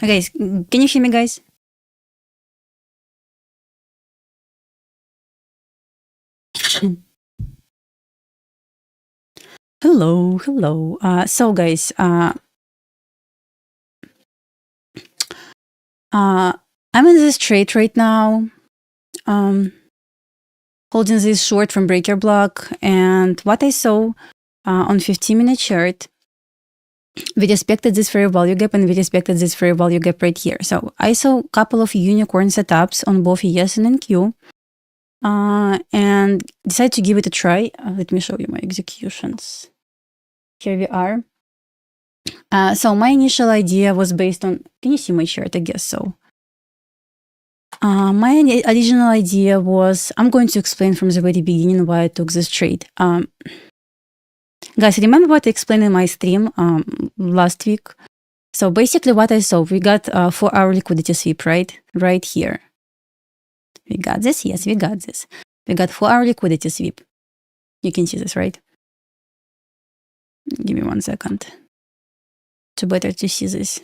Okay, can you hear me, guys? Hello, hello. So guys, I'm in this trade right now, holding this short from breaker block, and what I saw on 15-minute chart, we respected this fair value gap and we respected this fair value gap right here. So I saw a couple of unicorn setups on both ES and NQ, and decided to give it a try. Let me show you my executions. Here we are. So my initial idea was based on, can you see my chart? I guess so. My original idea was, I'm going to explain from the very beginning why I took this trade. Guys, remember what I explained in my stream last week? So basically what I saw, we got 4-hour liquidity sweep, right? Right here. We got this? Yes, we got this. We got 4-hour liquidity sweep. You can see this, right? Give me 1 second. It's better to see this.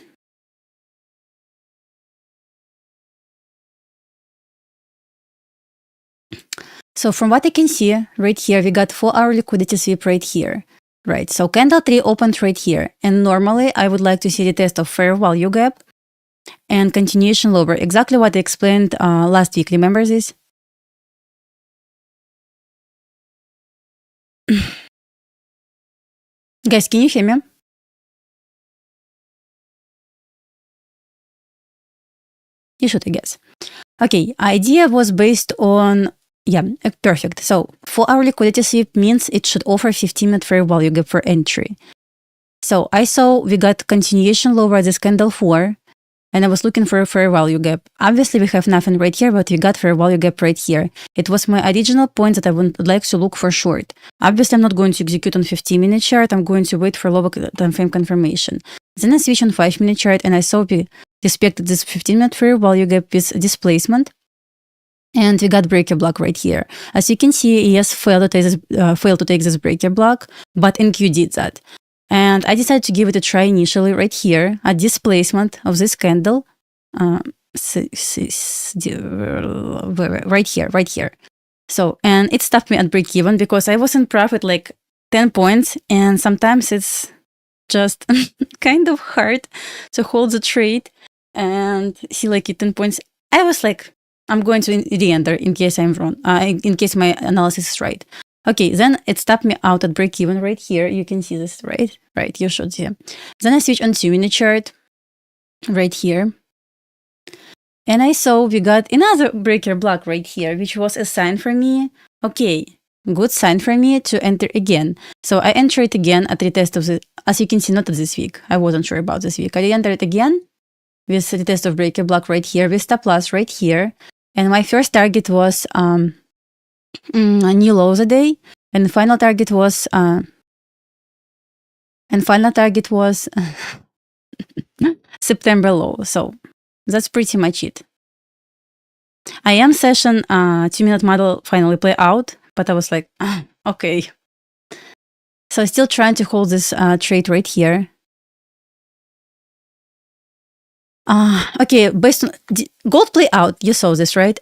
So from what I can see, right here, we got 4-hour liquidity sweep right here. Right, so candle 3 opened right here. And normally, I would like to see the test of fair value gap and continuation lower. Exactly what I explained last week. Remember this? Guys, can you hear me? You should, I guess. Okay, idea was based on, yeah, perfect. So 4-hour liquidity sweep means it should offer 15-minute fair value gap for entry. So I saw we got continuation lower this candle 4, and I was looking for a fair value gap. Obviously, we have nothing right here, but we got fair value gap right here. It was my original point that I would like to look for short. Obviously, I'm not going to execute on 15-minute chart. I'm going to wait for lower time frame confirmation. Then I switched on 5-minute chart, and I saw we respected this 15-minute fair value gap with displacement. And we got breaker block right here. As you can see, ES failed to take this breaker block, but NQ did that. And I decided to give it a try initially right here at displacement of this candle. Right here. So, and it stopped me at break even because I was in profit like 10 points. And sometimes it's just kind of hard to hold the trade and see like 10 points. I was like, I'm going to re-enter in case I'm wrong, in case my analysis is right. Okay, then it stopped me out at break even right here. You can see this, right? Right, you should see. Then I switch on 2-minute chart right here. And I saw we got another breaker block right here, which was a sign for me. Okay, good sign for me to enter again. So I enter it again at retest of the, as you can see, not this week. I wasn't sure about this week. I enter it again with the test of breaker block right here, with stop loss right here. And my first target was a new low of the day, and the final target was September low. So that's pretty much it. I am session 2-minute model finally play out, but I was like, okay. So still trying to hold this trade right here. Okay, based on gold play out, you saw this, right?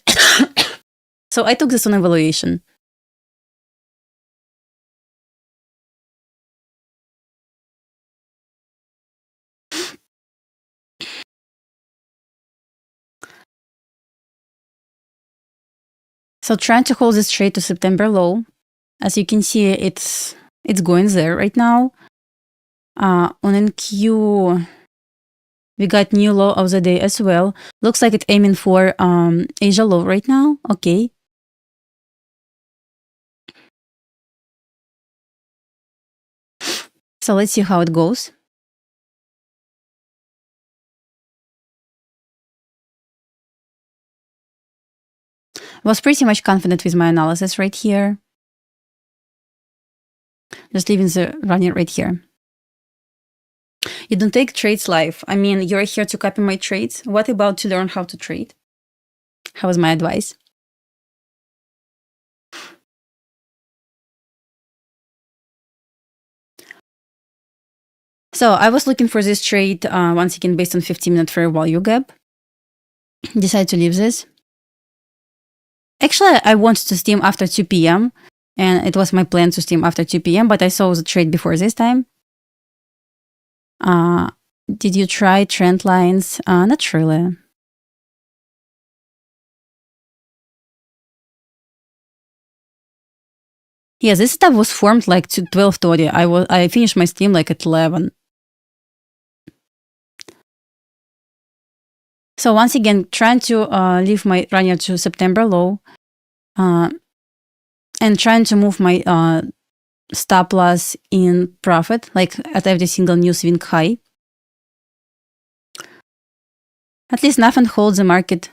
So I took this on evaluation. So trying to hold this trade to September low. As you can see, it's going there right now. On NQ, we got new low of the day as well. Looks like it's aiming for Asia low right now. Okay. So let's see how it goes. Was pretty much confident with my analysis right here. Just leaving the running right here. You don't take trades live. I mean, you're here to copy my trades. What about to learn how to trade? How was my advice? So I was looking for this trade once again based on 15-minute fair value gap. Decided to leave this. Actually, I wanted to steam after 2 p.m. and it was my plan to steam after 2 p.m. But I saw the trade before this time. Did you try trend lines? Not really. Yeah, this stuff was formed like to 12:30. I finished my steam like at 11. So once again, trying to leave my runner to September low, and trying to move my stop loss in profit, like at every single new swing high. At least nothing holds the market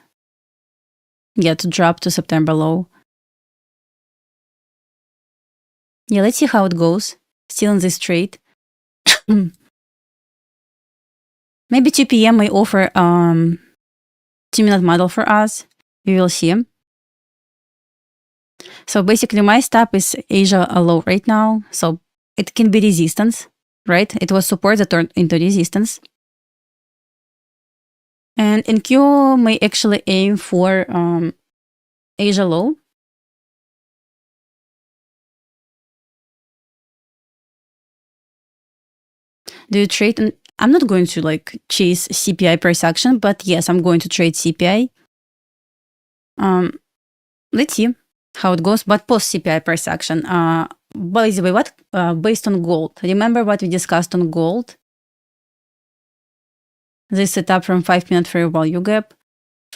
to drop to September low. Yeah, let's see how it goes. Still in this trade. Maybe 2 p.m. may offer 2-minute model for us. We will see. So basically my stop is Asia low right now. So it can be resistance, right? It was support that turned into resistance. And NQ may actually aim for Asia low. Do you trade? I'm not going to like chase CPI price action, but yes, I'm going to trade CPI. Let's see how it goes, but post CPI price action. By the way, what based on gold? Remember what we discussed on gold? This setup from 5-minute fair value gap.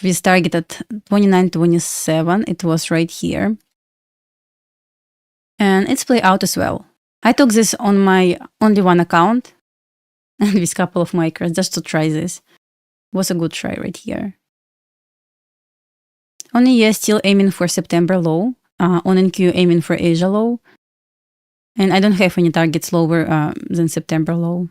We targeted 29.27. It was right here, and it's played out as well. I took this on my only one account and with a couple of micros just to try this. Was a good try right here. On ES still aiming for September low. On NQ aiming for Asia low. And I don't have any targets lower than September low.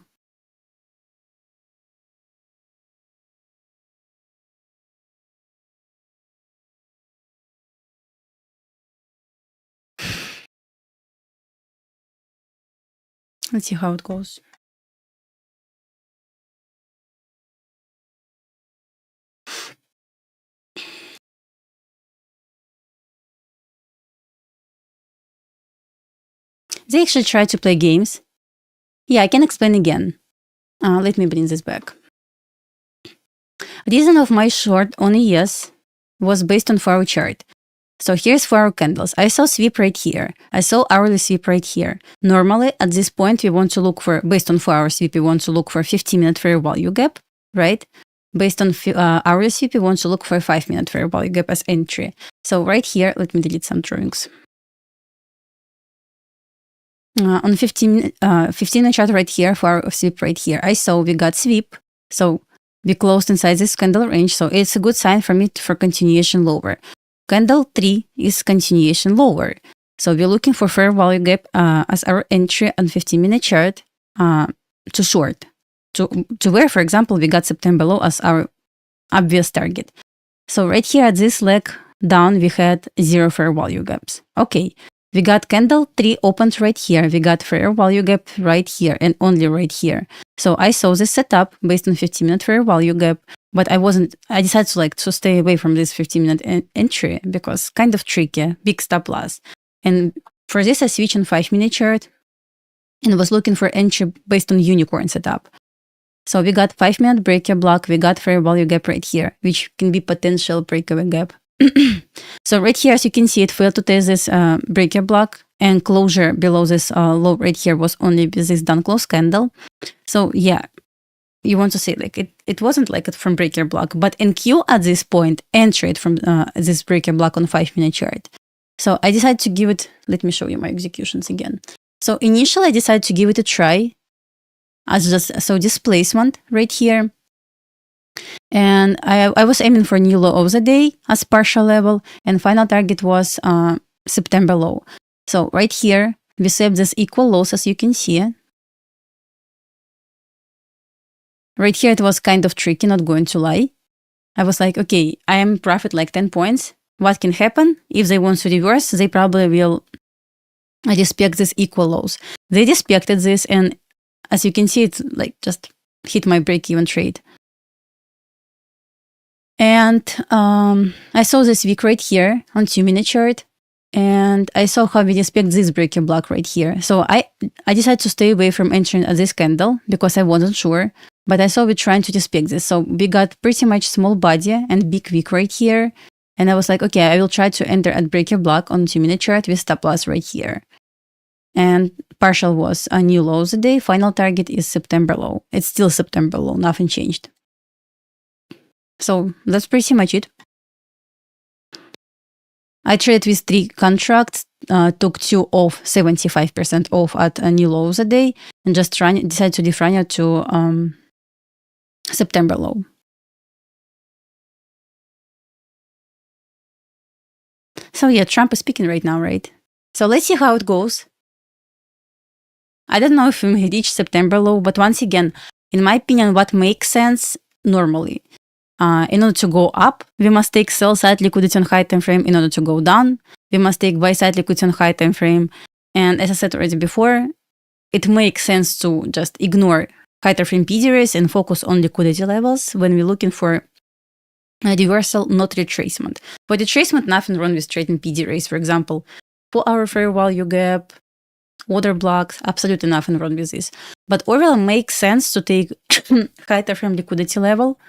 Let's see how it goes. They actually try to play games. Yeah, I can explain again. Let me bring this back. Reason of my short on ES was based on 4-hour chart. So here's 4-hour candles. I saw sweep right here. I saw hourly sweep right here. Normally, at this point, we want to look for, based on 4-hour sweep, we want to look for 15-minute fair value gap, right? Based on hourly sweep, we want to look for a 5-minute fair value gap as entry. So right here, let me delete some drawings. On 15-minute chart right here, 4-hour sweep right here, I saw we got sweep. So we closed inside this candle range. So it's a good sign for me for continuation lower. Candle 3 is continuation lower. So we're looking for fair value gap as our entry on 15-minute chart to short. To where, for example, we got September low as our obvious target. So right here at this leg down, we had 0 fair value gaps. Okay, we got candle 3 opened right here. We got fair value gap right here and only right here. So I saw this setup based on 15-minute fair value gap. But I decided to stay away from this 15-minute entry because kind of tricky, big stop loss. And for this, I switched on 5-minute chart and was looking for entry based on unicorn setup. So we got 5-minute breaker block, we got fair value gap right here, which can be potential breakaway gap. So right here, as you can see, it failed to test this breaker block, and closure below this low right here was only with this down close candle. So yeah. You want to say like it wasn't like it from breaker block, but NQ at this point entered from this breaker block on 5-minute chart. So I decided to give it, let me show you my executions again. So initially I decided to give it a try as so displacement right here. And I was aiming for new low of the day as partial level, and final target was September low. So right here, we saved this equal lows as you can see. Right here, it was kind of tricky, not going to lie. I was like, okay, I am profit like 10 points. What can happen? If they want to reverse, they probably will respect this equal lows. They respected this, and as you can see, it's like just hit my break-even trade. And I saw this wick right here on 2-minute chart, and I saw how we respect this breaker block right here. So I decided to stay away from entering at this candle because I wasn't sure, but I saw we're trying to respect this. So we got pretty much small body and big wick right here. And I was like, okay, I will try to enter at breaker block on 2-minute chart with stop loss right here. And partial was a new low of the day. Final target is September low. It's still September low, nothing changed. So that's pretty much it. I traded with 3 contracts, took 2 off, 75% off at a new low of the day, and just decided to defrag it to September low. So yeah, Trump is speaking right now, right? So let's see how it goes. I don't know if we may reach September low, but once again, in my opinion, what makes sense normally, in order to go up, we must take sell side liquidity on high time frame. In order to go down, we must take buy side liquidity on high time frame. And as I said already before, it makes sense to just ignore high time frame PD raise and focus on liquidity levels when we're looking for a reversal, not retracement. For retracement, nothing wrong with trading PD raise, for example, 4-hour fair value gap, order blocks, absolutely nothing wrong with this. But overall, makes sense to take high time frame liquidity level.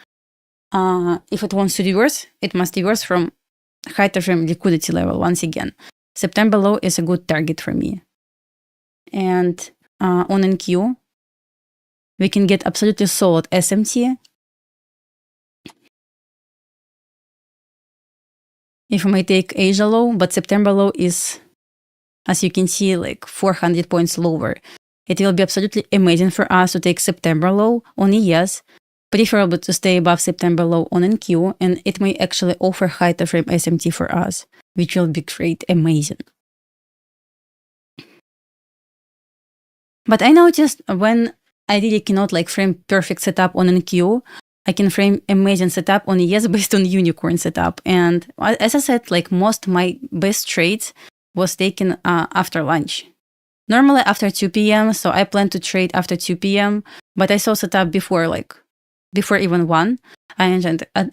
If it wants to reverse, it must reverse from high time frame liquidity level once again. September low is a good target for me. And on NQ, we can get absolutely solid SMT. If I may take Asia low, but September low is, as you can see, like 400 points lower. It will be absolutely amazing for us to take September low on ES, preferable to stay above September low on NQ, and it may actually offer high time frame SMT for us, which will be great, amazing. But I noticed when I really cannot like frame perfect setup on NQ, I can frame amazing setup on ES based on unicorn setup. And as I said, like most my best trades was taken after lunch. Normally after 2 p.m. So I plan to trade after 2 p.m. But I saw setup before even 1. I entered at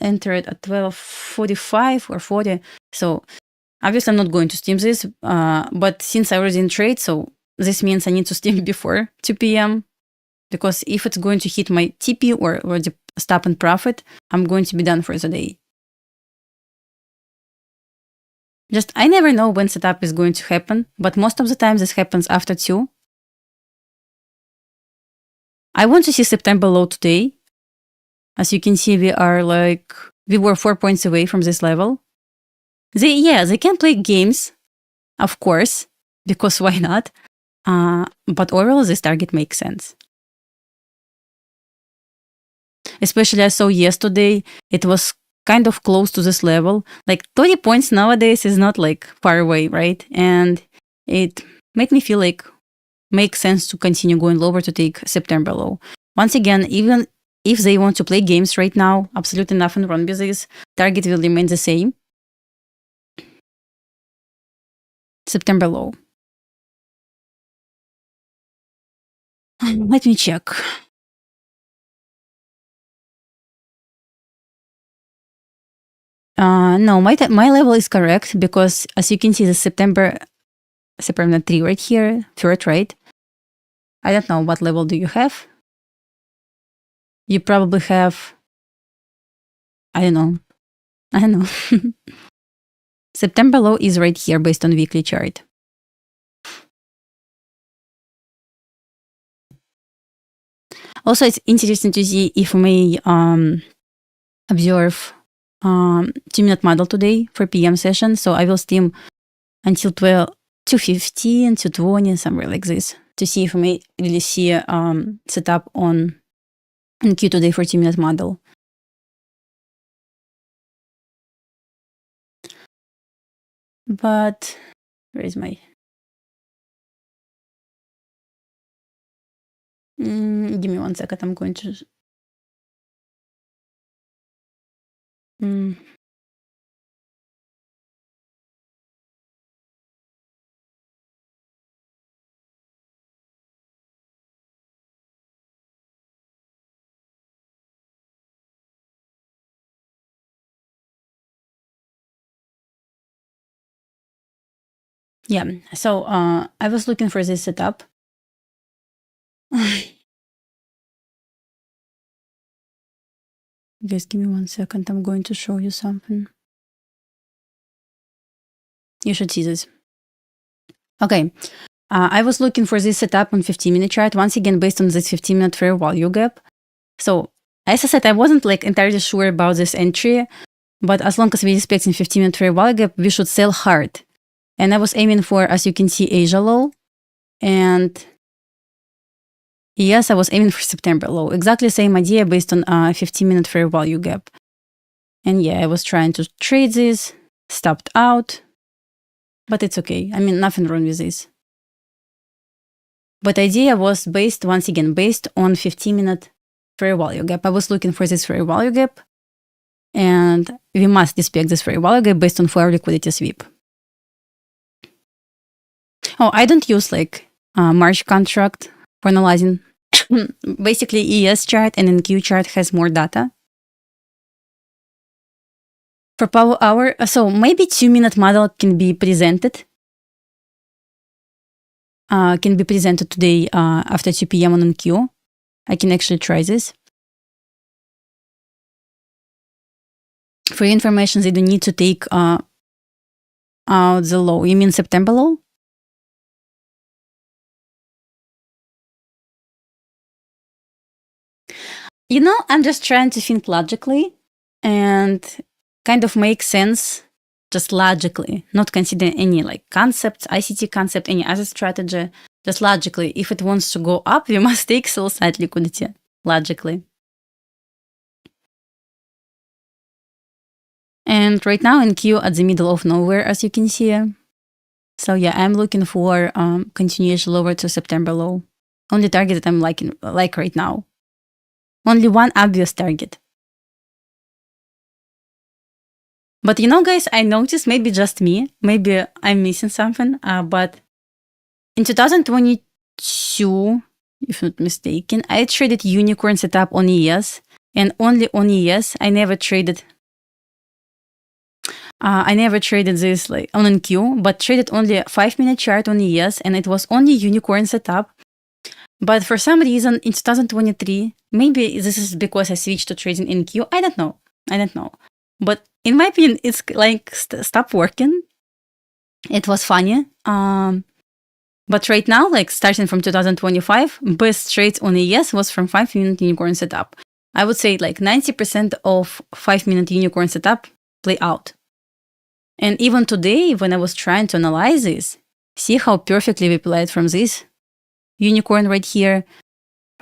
12:45 or 40. So obviously I'm not going to steam this. But since I was in trade, so this means I need to steam before 2 p.m. because if it's going to hit my TP or the stop and profit, I'm going to be done for the day. Just, I never know when setup is going to happen, but most of the time this happens after 2. I want to see September low today. As you can see, we were 4 points away from this level. They can play games, of course, because why not? But overall, this target makes sense. Especially I saw yesterday, it was kind of close to this level. Like 30 points nowadays is not like far away, right? And it made me feel like makes sense to continue going lower to take September low. Once again, even if they want to play games right now, absolutely nothing wrong with this. Target will remain the same. September low. Let me check. No, my level is correct because as you can see, the September 3 right here, third, right? I don't know what level do you have. You probably have, I don't know. September low is right here based on weekly chart. Also, it's interesting to see if we may observe 2-minute model today for PM session. So I will steam until 2:15, 2:20, somewhere like this, to see if we may really see setup on NQ today for 2-minute model. But where is my... give me 1 second, I'm going to... Yeah, so I was looking for this setup. Just give me 1 second. I'm going to show you something. You should see this. Okay. I was looking for this setup on 15-minute chart, once again, based on this 15-minute fair value gap. So as I said, I wasn't like entirely sure about this entry, but as long as we're expecting 15-minute fair value gap, we should sell hard. And I was aiming for, as you can see, Asia low. And yes, I was aiming for September low. Exactly the same idea based on 15-minute fair value gap. And yeah, I was trying to trade this, stopped out, but it's okay. I mean, nothing wrong with this. But the idea was based, once again, based on 15-minute fair value gap. I was looking for this fair value gap, and we must expect this fair value gap based on fair liquidity sweep. Oh, I don't use like March contract for analyzing. Basically, ES chart and NQ chart has more data. For power hour, so maybe 2-minute model can be presented. Can be presented today after 2 p.m. on NQ. I can actually try this. For your information, they don't need to take out the low. You mean September low? You know, I'm just trying to think logically and kind of make sense just logically, not considering any like concepts, ICT concept, any other strategy. Just logically, if it wants to go up, we must take sell side liquidity, logically. And right now in Q at the middle of nowhere, as you can see. So yeah, I'm looking for continuation lower to September low. Only target that I'm like right now. Only one obvious target. But you know, guys, I noticed, maybe just me, maybe I'm missing something, but in 2022, if not mistaken, I traded unicorn setup on ES, and only on ES. I never traded this like on NQ, but traded only a 5-minute chart on ES, and it was only unicorn setup. But for some reason in 2023, maybe this is because I switched to trading NQ. I don't know. But in my opinion, it's like stopped working. It was funny. But right now, like starting from 2025, best trades on ES was from 5-minute unicorn setup. I would say like 90% of 5-minute unicorn setup play out. And even today, when I was trying to analyze this, see how perfectly we played from this unicorn right here,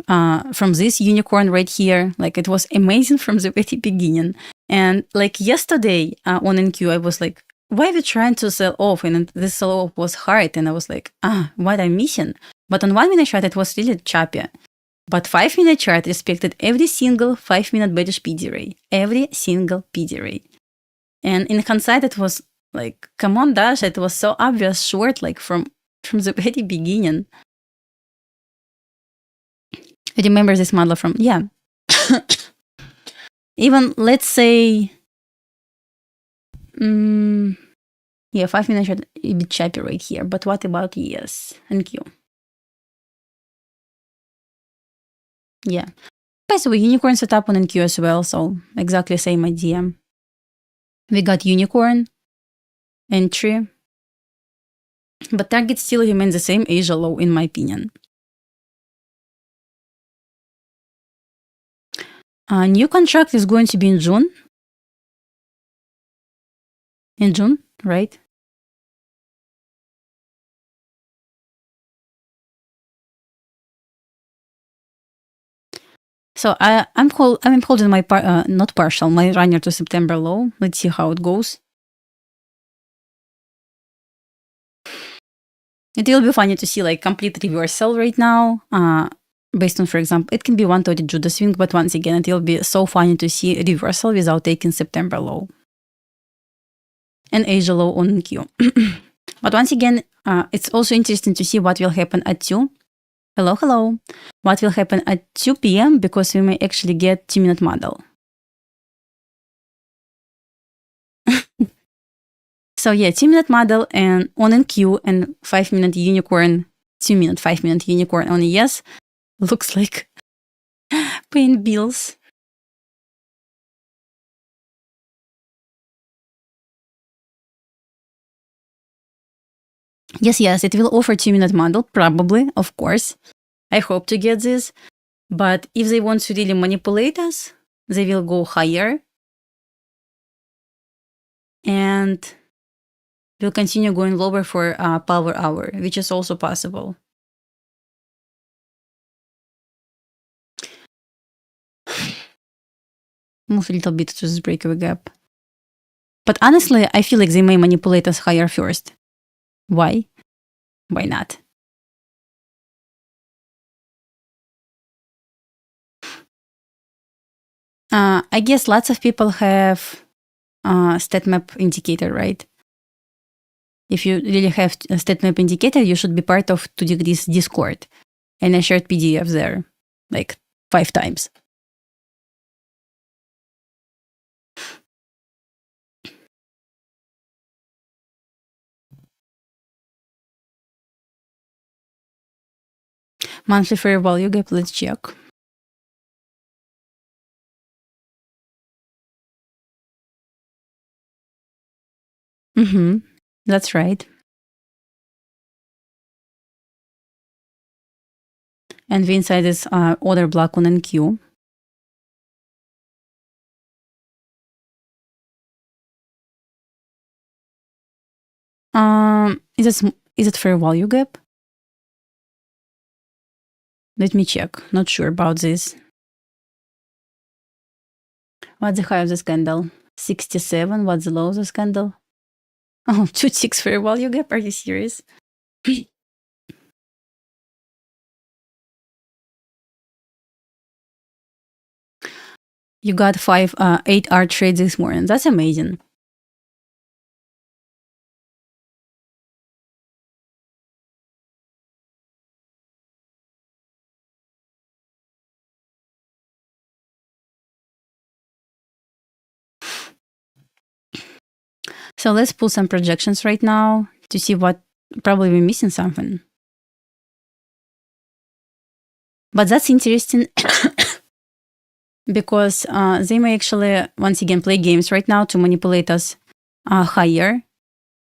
from this unicorn right here. Like it was amazing from the very beginning. And like yesterday on NQ, I was like, why are we trying to sell off? And this sell off was hard. And I was like, what I'm missing? But on 1-minute chart, it was really choppy. But 5-minute chart respected every single 5-minute bearish PD ray. Every single PD ray. And in hindsight, it was like, come on, Dasha, it was so obvious short, like from the very beginning. I remember this model from, yeah. Even, let's say, yeah, 5-minute chart, a bit choppy right here. But what about ES and Q? Yeah. By the way, unicorn setup on NQ as well, so exactly same idea. We got unicorn entry, but target still remains the same, Asia low, in my opinion. New contract is going to be in June. In June, right? So I'm holding my not partial, my runner to September low. Let's see how it goes. It will be funny to see like complete reversal right now. Based on, for example, it can be 130 Judah swing, but once again, it will be so funny to see a reversal without taking September low and Asia low on Q. But once again, it's also interesting to see what will happen at 2. Hello. What will happen at 2 p.m. because we may actually get 2-minute model. So So yeah, 2-minute model and on NQ and 5-minute unicorn, 2-minute, 5-minute unicorn on ES looks like paying bills. Yes, it will offer 2-minute model, probably, of course. I hope to get this. But if they want to really manipulate us, they will go higher and will continue going lower for power hour, which is also possible. Move a little bit to this breakaway gap. But honestly, I feel like they may manipulate us higher first. Why? Why not? I guess lots of people have stat map indicator, right? If you really have a stat map indicator, you should be part of 2 Degrees Discord. And I shared PDF there like 5 times. Monthly fair value gap, let's check. That's right. And the inside is order block on NQ. Is it fair value gap? Let me check. Not sure about this. What's the high of this candle? 67. What's the low of this candle? Oh, 2-6 fair value gap. Are you serious? You got 8-hour trades this morning. That's amazing. So let's pull some projections right now to see what probably we're missing something. But that's interesting because they may actually once again play games right now to manipulate us higher.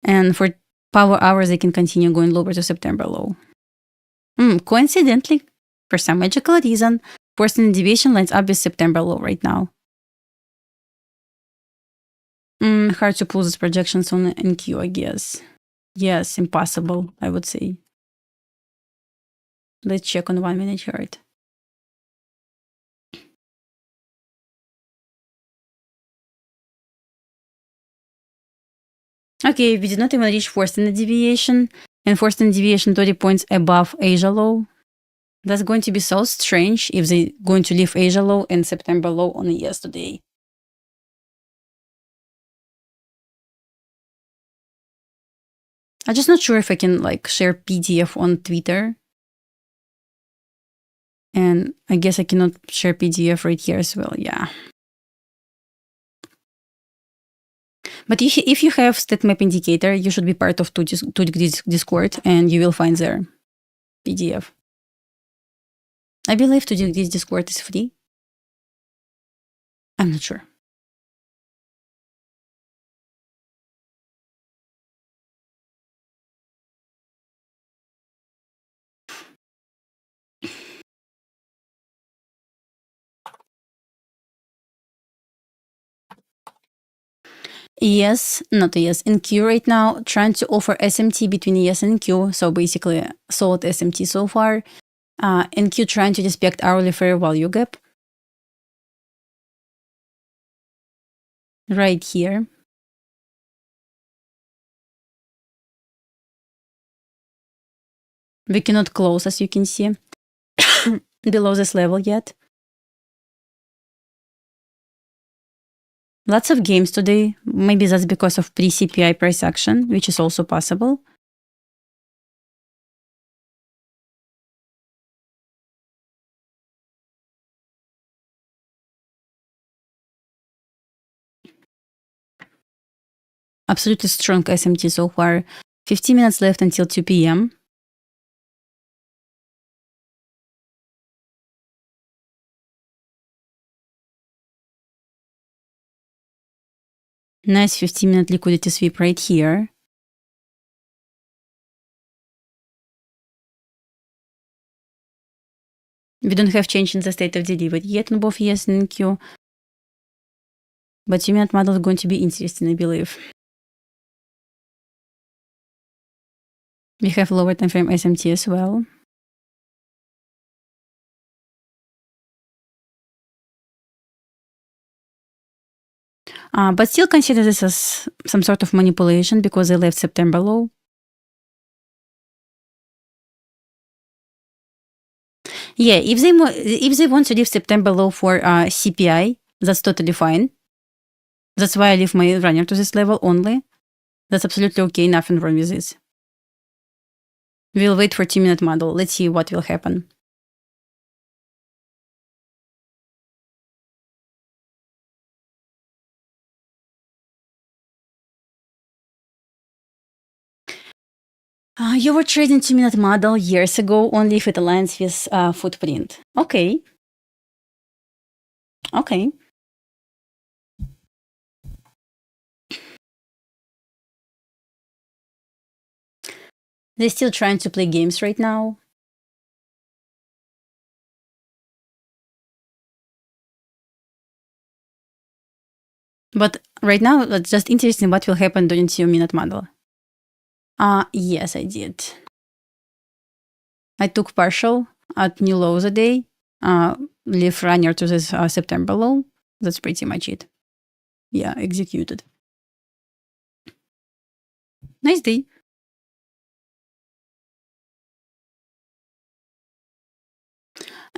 And for power hours, they can continue going lower to September low. Coincidentally, for some magical reason, forced standard deviation lines up with September low right now. Hard to pull these projections on NQ, I guess. Yes, impossible, I would say. Let's check on 1-minute chart. Okay, we did not even reach forced standard deviation, and forced standard deviation 30 points above Asia low. That's going to be so strange if they're going to leave Asia low and September low on yesterday. I'm just not sure if I can share PDF on Twitter. And I guess I cannot share PDF right here as well. Yeah. But if you have stat map indicator, you should be part of 2 Degrees Discord and you will find their PDF. I believe 2 Degrees Discord is free. I'm not sure. ES, not ES, NQ right now, trying to offer SMT between ES and NQ. So basically, sold SMT so far. NQ trying to respect hourly fair value gap. Right here. We cannot close, as you can see, below this level yet. Lots of games today. Maybe that's because of pre-CPI price action, which is also possible. Absolutely strong SMT so far. 15 minutes left until 2 p.m. Nice 15-minute liquidity sweep right here. We don't have change in the state of delivery yet on both ES and Q. But 2-minute model is going to be interesting, I believe. We have lower time frame SMT as well. But still consider this as some sort of manipulation because they left September low. Yeah, if they want to leave September low for CPI, that's totally fine. That's why I leave my runner to this level only. That's absolutely okay, nothing wrong with this. We'll wait for 2-minute model. Let's see what will happen. You were trading 2-minute model years ago only if it aligns with footprint. Okay. Okay. They're still trying to play games right now. But right now, it's just interesting what will happen during 2-minute model. Yes, I did. I took partial at new lows a day, leave runner to this September low. That's pretty much it. Yeah, executed. Nice day.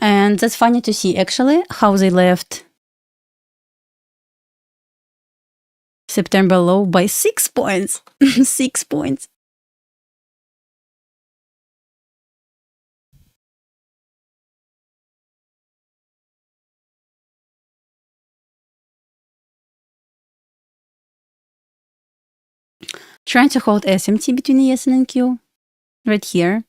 And that's funny to see actually how they left September low by 6 points. 6 points. Trying to hold SMT between ES and NQ right here.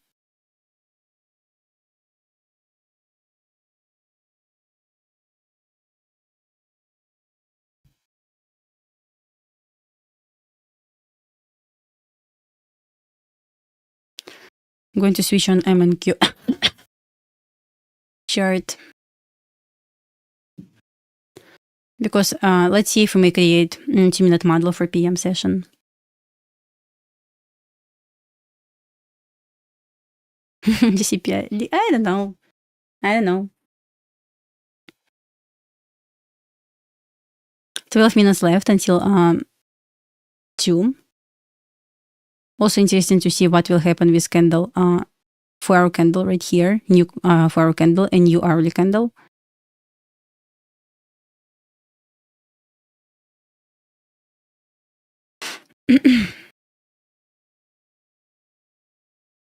I'm going to switch on MNQ chart. Because let's see if we may create 2-minute model for PM session. The CPI, I don't know. I don't know. 12 minutes left until 2. Also interesting to see what will happen with candle, 4-hour candle right here, new 4-hour candle and new hourly candle.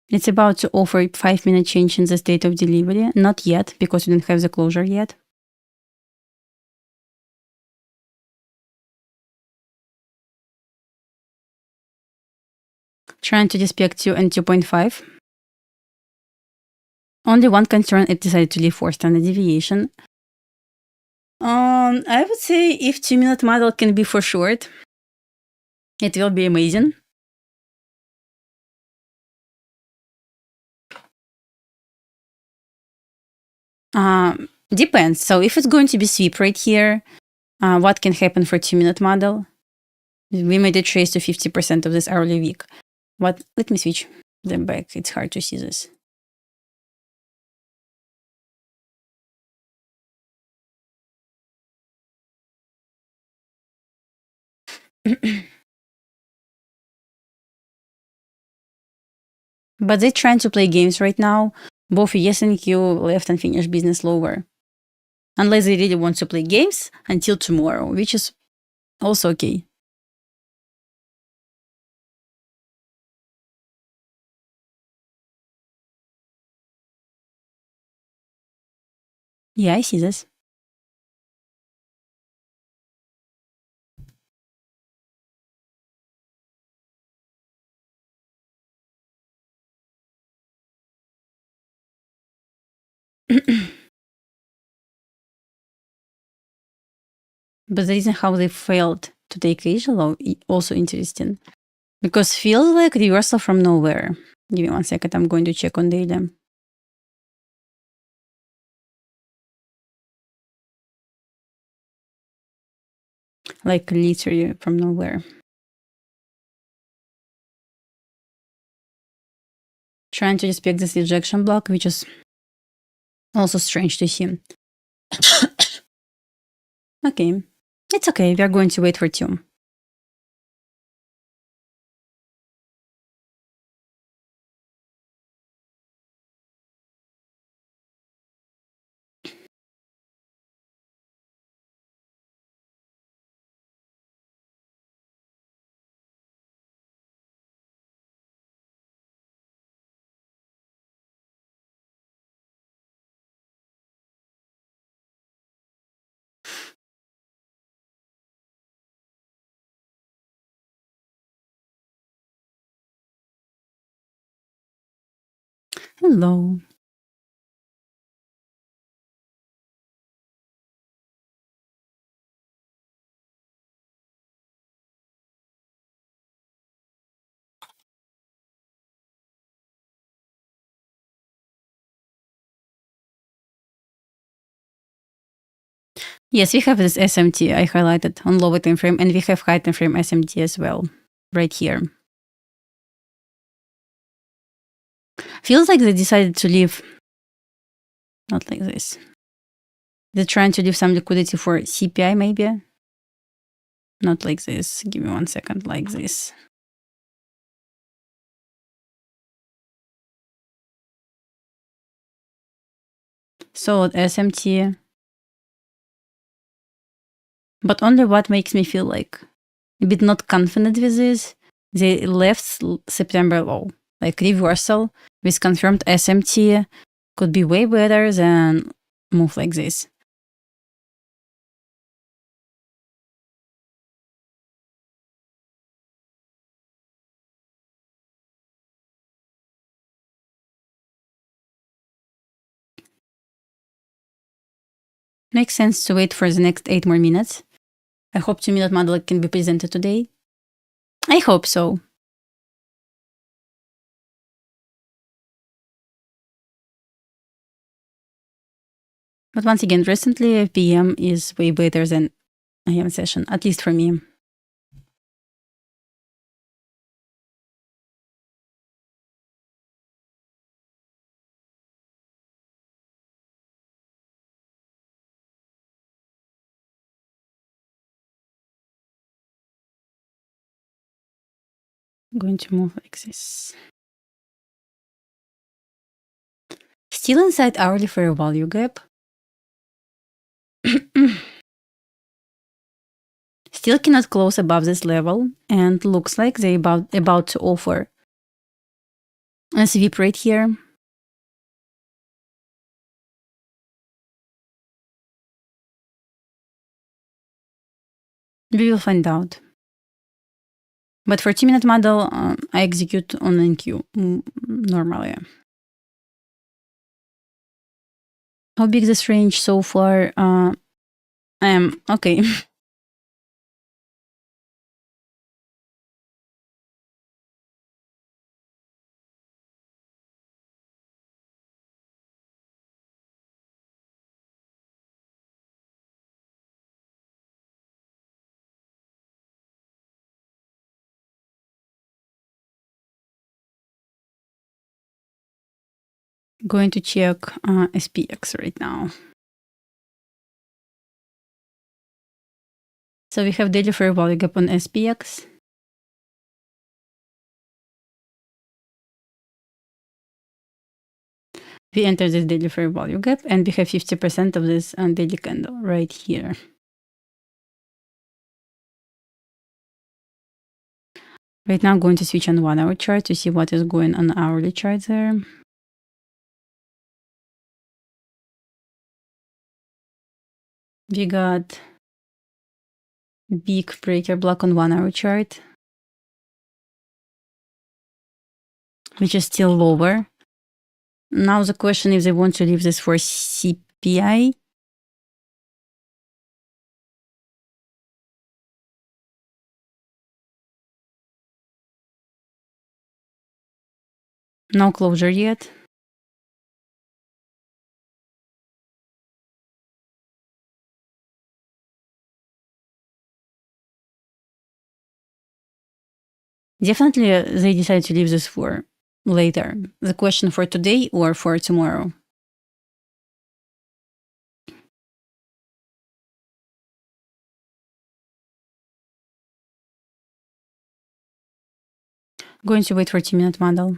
It's about to offer 5-minute change in the state of delivery. Not yet, because we don't have the closure yet. Trying to dispute 2 and 2.5. Only one concern, it decided to leave for standard deviation. I would say if 2-minute model can be for short, it will be amazing. Depends. So if it's going to be sweep right here, what can happen for 2-minute model? We made a trace to 50% of this hourly week. Let me switch them back. It's hard to see this. But they're trying to play games right now. Both yes and Q left unfinished business lower. Unless they really want to play games until tomorrow, which is also okay. Yeah, I see this. But the reason how they failed to take Asia low also interesting. Because feels like reversal from nowhere. Give me 1 second, I'm going to check on daily. Like literally from nowhere. Trying to respect this rejection block, which is also strange to see. Okay, it's okay, we are going to wait for 2. Hello. Yes, we have this SMT I highlighted on lower time frame, and we have high time frame SMT as well, right here. Feels like they decided to leave, not like this. They're trying to leave some liquidity for CPI maybe. Not like this. Give me 1 second, like this. So at SMT. But only what makes me feel like a bit not confident with this, they left September low. Like reversal with confirmed SMT could be way better than move like this. Makes sense to wait for the next 8 more minutes. I hope 2-minute model can be presented today. I hope so. But once again, recently PM is way better than AM session, at least for me. I'm going to move like this. Still inside hourly fair value gap. Still cannot close above this level, and looks like they about to offer a sweep right here. We will find out. But for 2-minute model, I execute on NQ normally. How big this range so far? I am okay. Going to check SPX right now. So we have daily fair value gap on SPX. We enter this daily fair value gap, and we have 50% of this daily candle right here. Right now, I'm going to switch on 1-hour chart to see what is going on hourly chart there. We got big breaker block on 1-hour chart, which is still lower. Now the question if they want to leave this for CPI. No closure yet. Definitely they decided to leave this for later. The question for today or for tomorrow? Going to wait for 2-minute model.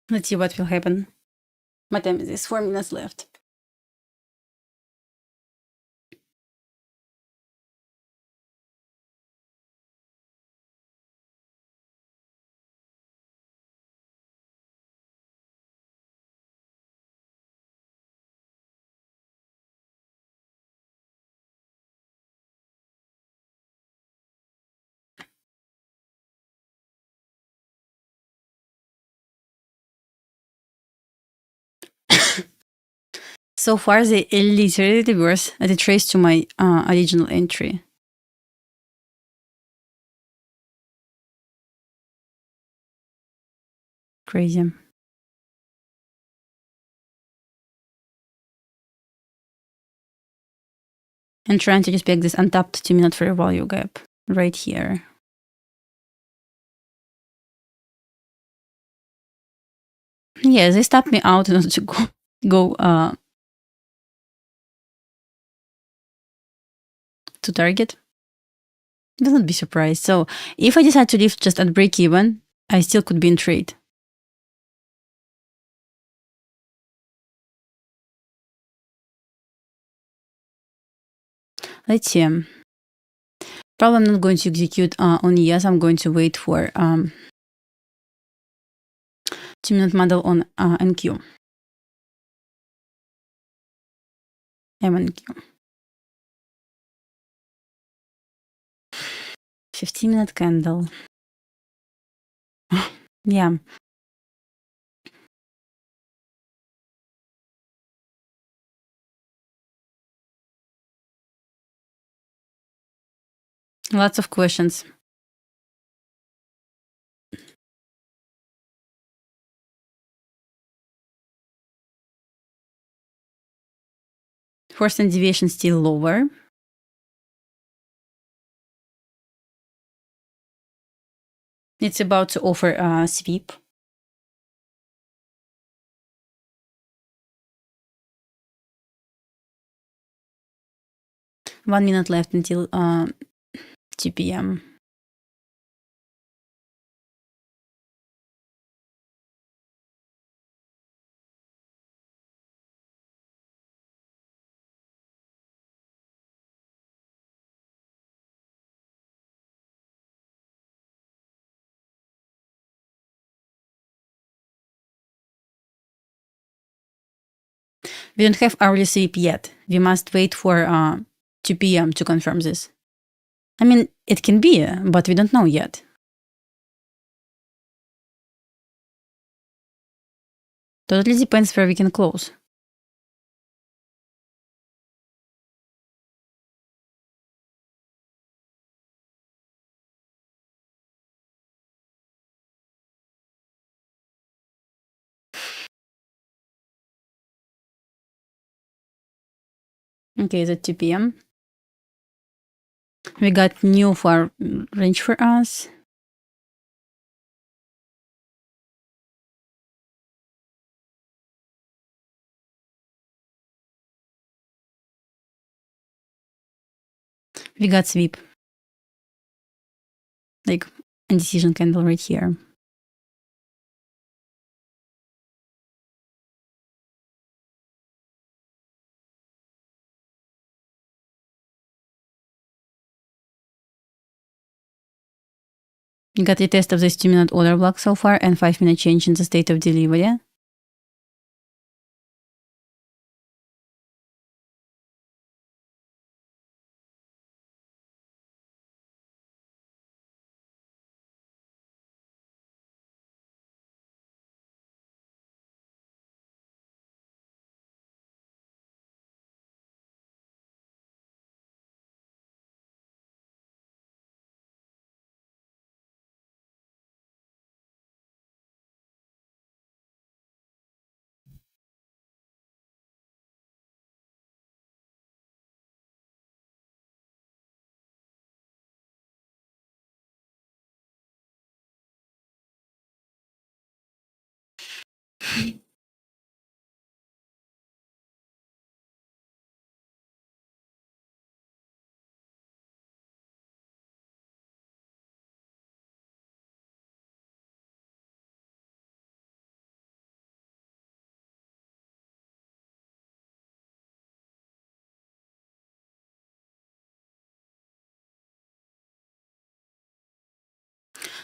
Let's see what will happen. What time is this? 4 minutes left. So far, they literally reverse the trace to my original entry. Crazy. And trying to respect this untapped 2-minute fair value gap right here. Yeah, they stopped me out in order to go to target. Do not be surprised. So if I decide to leave just at break even, I still could be in trade. Let's see. Probably I'm not going to execute on yes. I'm going to wait for 2-minute model on NQ. MNQ. 15-minute candle. Yeah. Lots of questions. First deviation still lower. It's about to offer a sweep. One minute left until 2 p.m. We don't have hourly sweep yet. We must wait for 2 p.m. to confirm this. I mean, it can be, but we don't know yet. Totally depends where we can close. Okay, it's at 2 p.m. We got new for range for us. We got sweep, like indecision candle right here. You got a test of this 2-minute order block so far and 5-minute change in the state of delivery.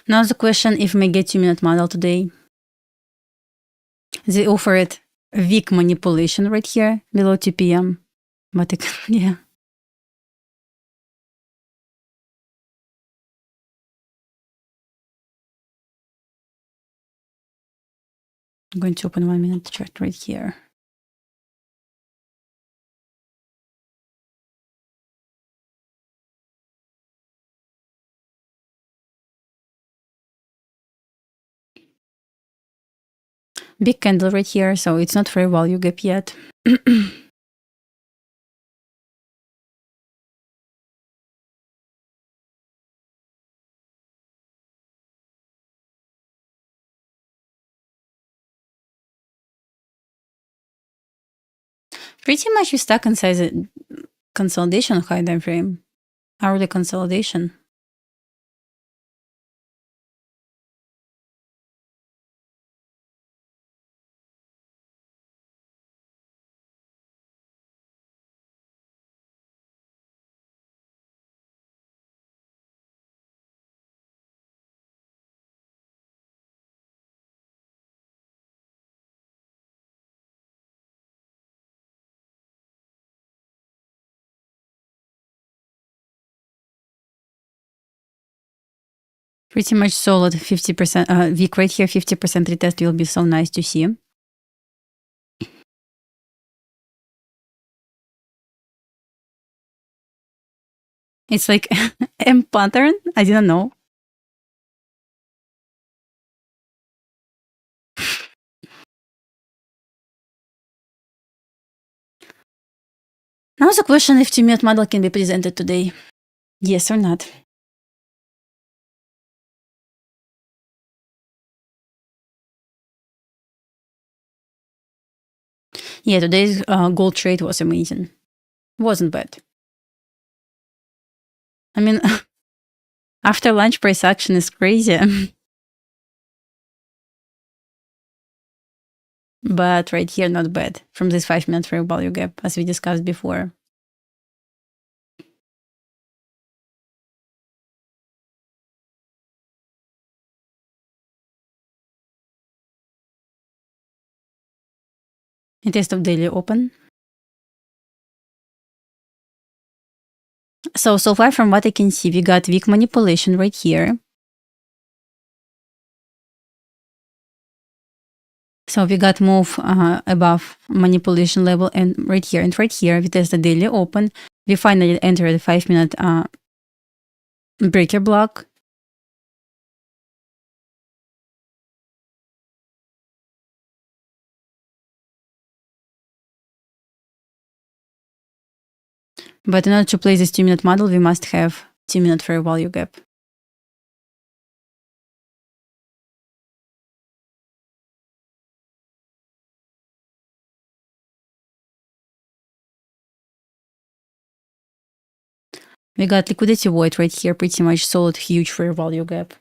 Now the question if we get 2-minute model today. They offered weak manipulation right here below 2 p.m. But yeah. I'm going to open 1-minute chart right here. Big candle right here, so it's not fair value gap yet. Pretty much we stuck inside the consolidation high time frame. Hourly consolidation. Pretty much solid 50%, week right here, 50% retest will be so nice to see. It's like M pattern, I didn't know. Now the question if 2-minute model can be presented today. Yes or not? Yeah, today's gold trade was amazing. Wasn't bad. I mean, after lunch price action is crazy. But right here, not bad from this 5-minute fair value gap, as we discussed before. A test of daily open. So far from what I can see, we got weak manipulation right here. So we got move above manipulation level and right here. And right here, we test the daily open. We finally enter the 5-minute breaker block. But in order to play this 2-minute model, we must have 2-minute fair value gap. We got liquidity void right here, pretty much solid, huge fair value gap.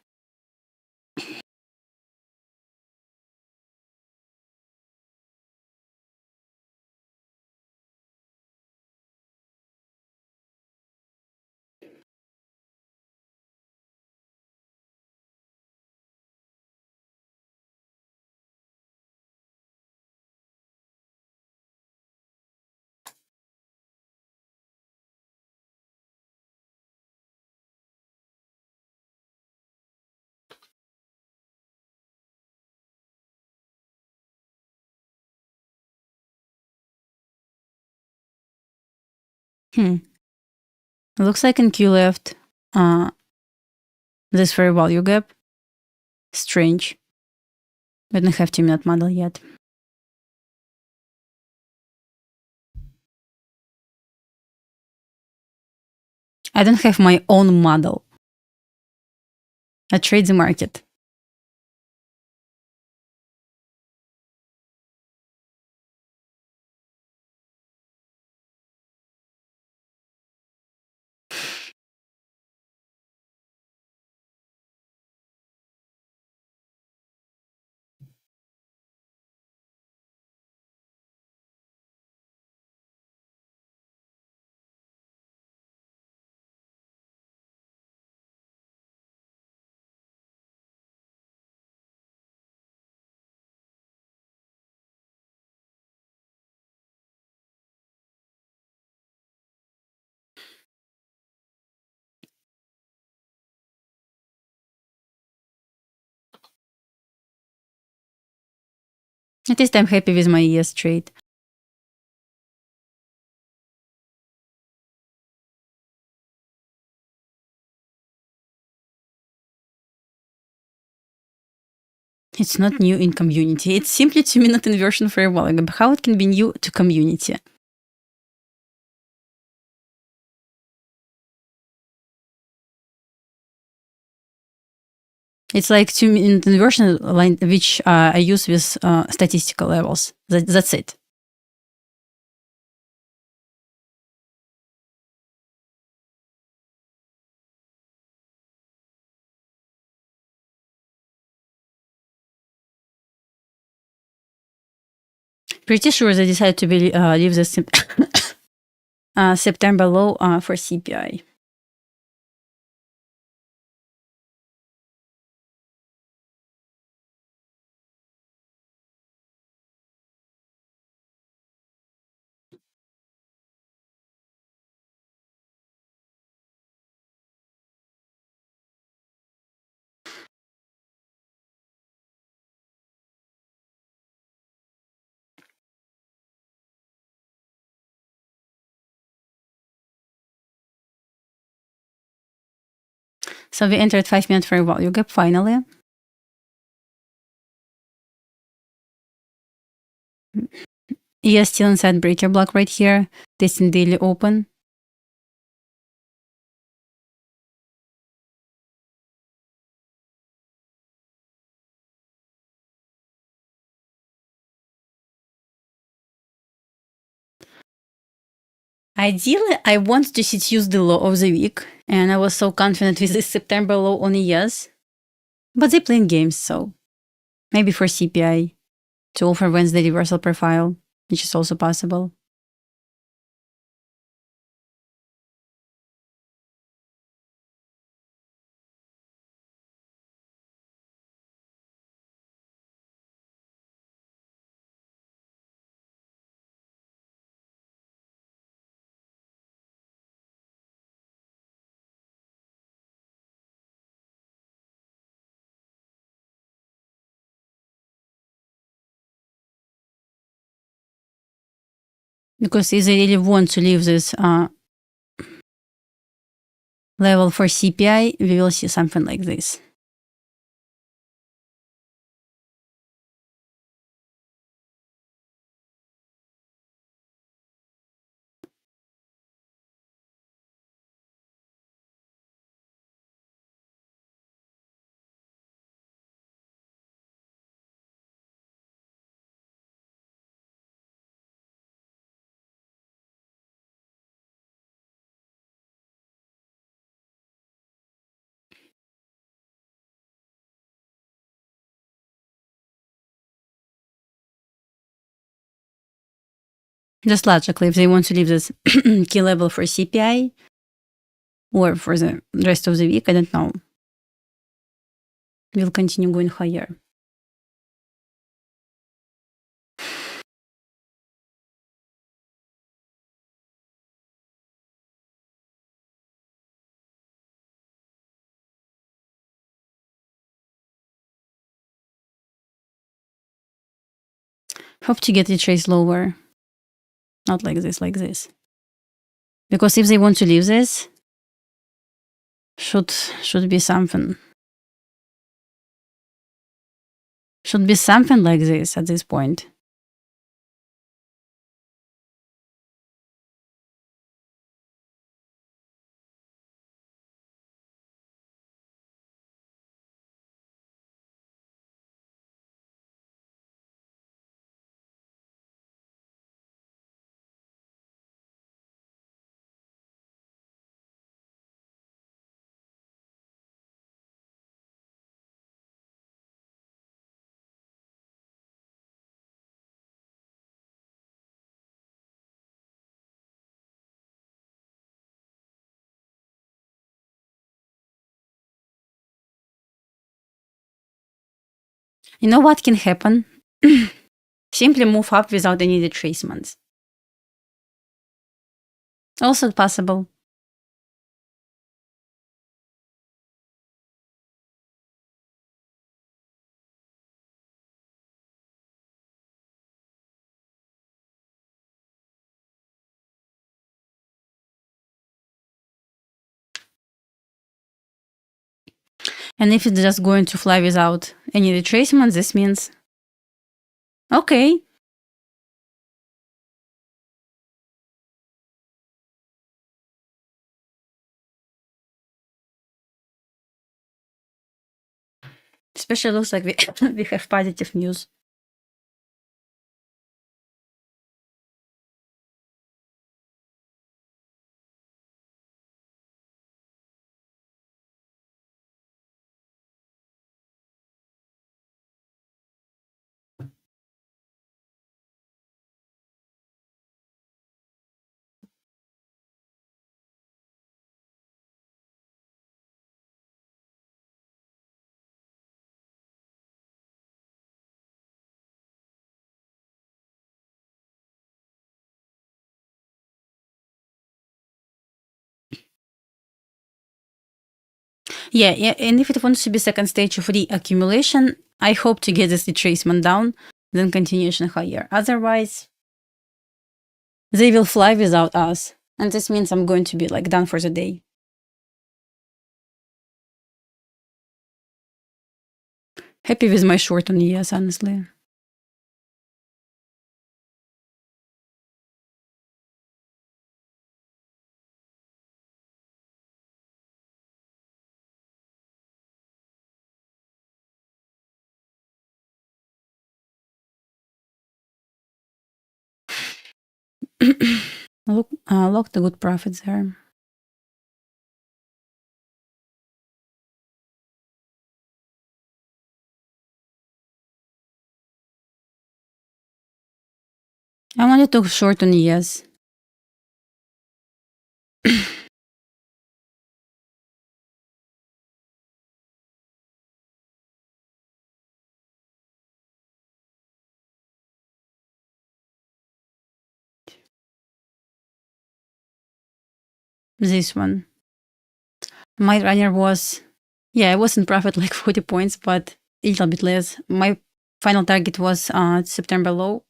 Looks like in Q left, this fair value gap. Strange. We don't have 2-minute model yet. I don't have my own model. I trade the market. At least I'm happy with my ES trade. It's not new in community. It's simply 2-minute inversion fair value gap. How it can be new to community? It's like 2-minute inversion line, which I use with statistical levels. That's it. Pretty sure they decided to leave this September low for CPI. So we entered 5-minute fair value gap finally. ES still inside breaker block right here. Testing daily open. Ideally, I want to seduce the low of the week, and I was so confident with this September low on ES. But they playing games, so maybe for CPI to offer Wednesday reversal profile, which is also possible. Because if they really want to leave this level for CPI, we will see something like this. Just logically, if they want to leave this key level for CPI or for the rest of the week, I don't know. We'll continue going higher. Hope to get the trace lower. Not like this, like this. Because if they want to leave this, should be something. Should be something like this at this point. You know what can happen? Simply move up without any retracements. Also possible. And if it's just going to fly without any retracement, this means, okay. Especially looks like we have positive news. Yeah, and if it wants to be second stage of reaccumulation, I hope to get this retracement down, then continuation higher. Otherwise, they will fly without us. And this means I'm going to be like done for the day. Happy with my short on ES, honestly. Look, the good profits there. I wanted to short on ES. This one. My runner was, yeah, I was in profit like 40 points, but a little bit less. My final target was September low.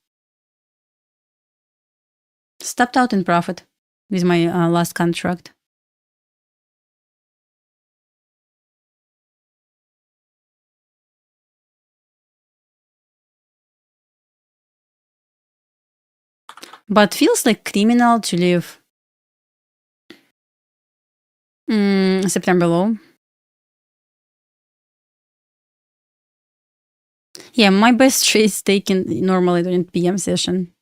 Stopped out in profit with my last contract. But feels like criminal to leave September low. Yeah, my best trade is taken normally during PM session.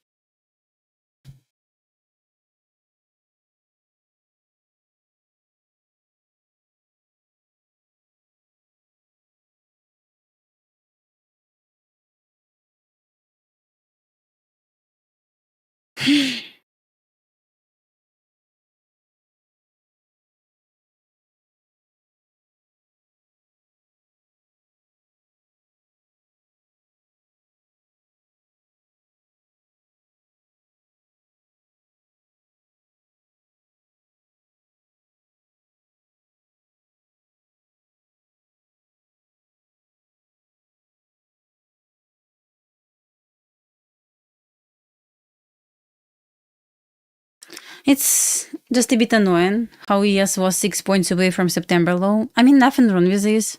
It's just a bit annoying how ES was 6 points away from September low. I mean, nothing wrong with this.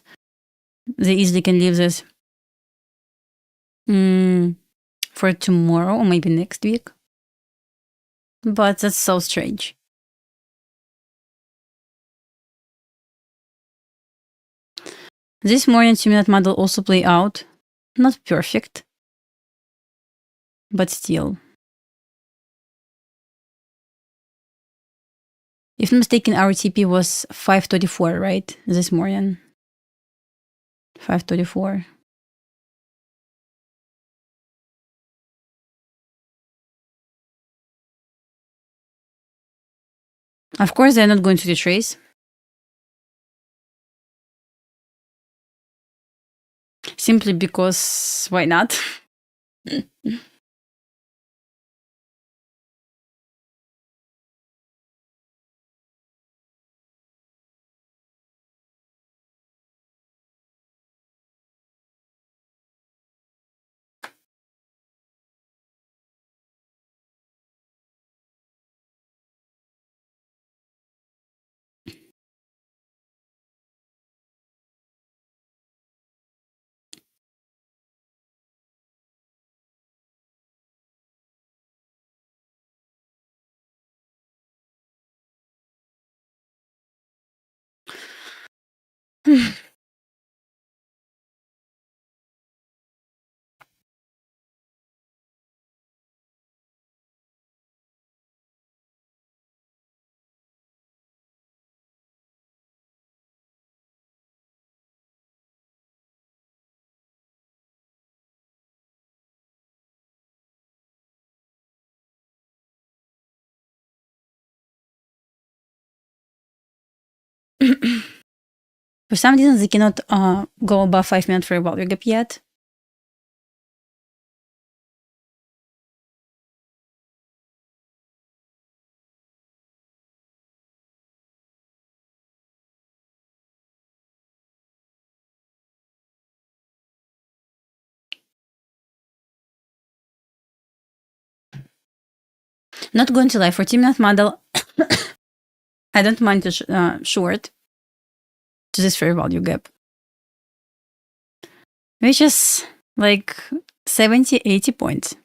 They easily can leave this for tomorrow or maybe next week. But that's so strange. This morning 2-minute model also play out. Not perfect, but still. If I'm mistaken, our TP was 524, right? This morning. 524. Of course, they're not going to retrace. Simply because why not? For some reason, they cannot go above 5-minute fair value gap yet. Not going to lie, for 2-minute model, I don't mind to short to this fair value gap, which is like 70, 80 points.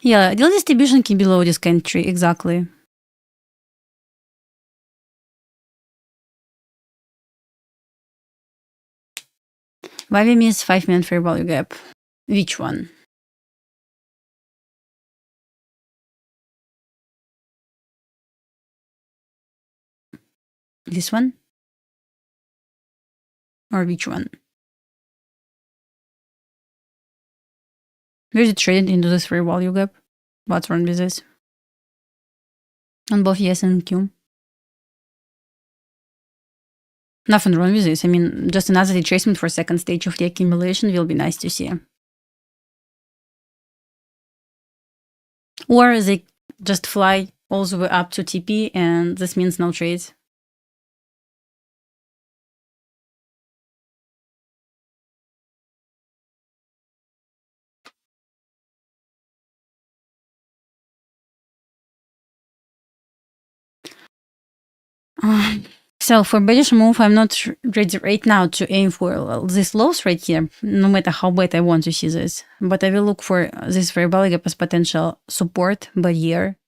Yeah, deal distribution can be low this country, exactly. Why we miss 5-minute fair value gap? Which one? This one? Or which one? Where's it traded into this fair value gap? What's wrong with this? On both yes and Q. Nothing wrong with this. I mean, just another retracement for second stage of the accumulation will be nice to see. Or they just fly all the way up to TP and this means no trades. So for bearish move, I'm not ready right now to aim for this lows right here, no matter how bad I want to see this. But I will look for this fair value gap as potential support barrier.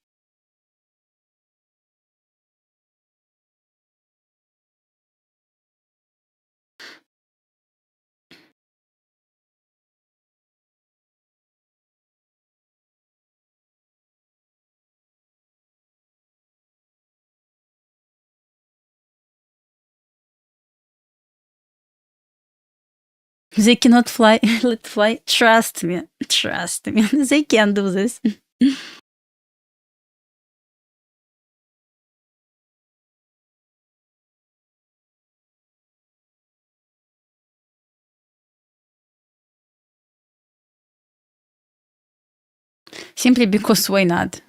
They cannot fly, let fly. Trust me, trust me. They can do this. Simply because why not?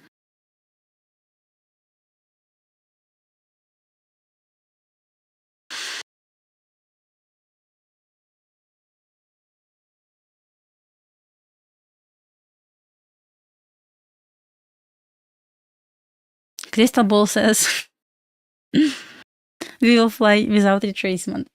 Crystal ball says we will fly without retracement.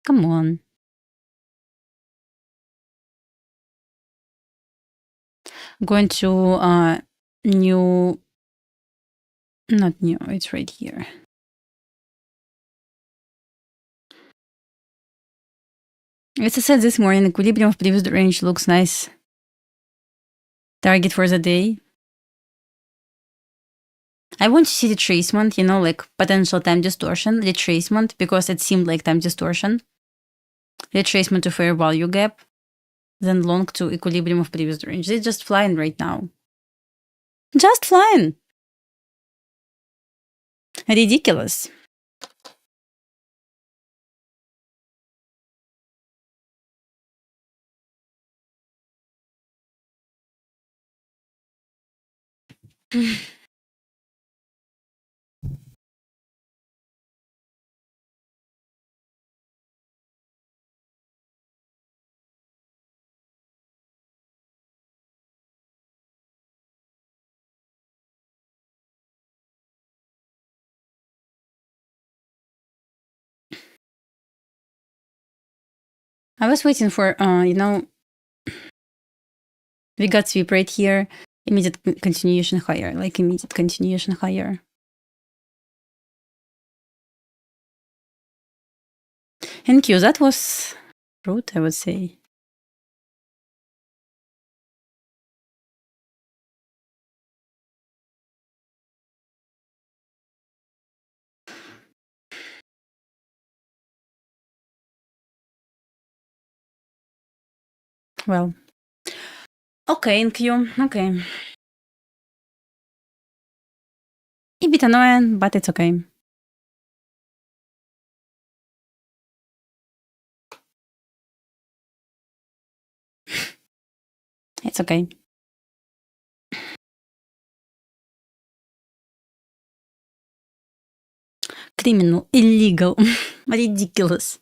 Come on. Going to new, not new, it's right here. As I said this morning, equilibrium of previous range looks nice. Target for the day. I want to see retracement, like potential time distortion, retracement, because it seemed like time distortion. Retracement to fair value gap, then long to equilibrium of previous range. They're just flying right now. Just flying. Ridiculous. I was waiting for, we got sweep right here. Immediate continuation higher, like immediate continuation higher. Thank you. That was rude, I would say. Well, okay, thank you. Okay. A bit annoying, but it's okay. It's okay. Criminal, illegal, ridiculous.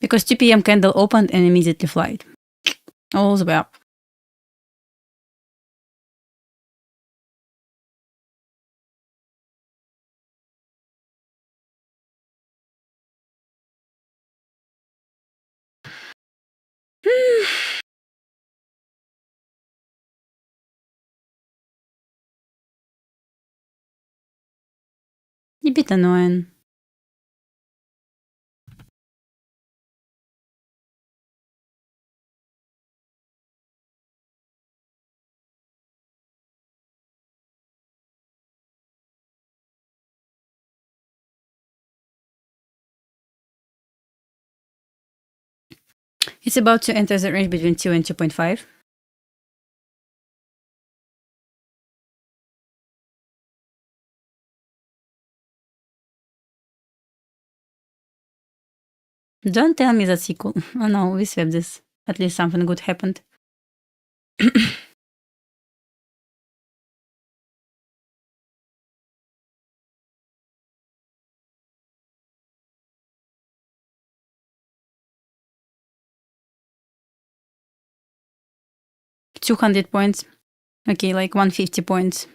Because 2 p.m. candle opened and immediately flight. All the way up. A bit annoying. It's about to enter the range between 2 and 2.5. Don't tell me that's equal. Oh no, we swept this. At least something good happened. $200 points. Okay, like 150 points.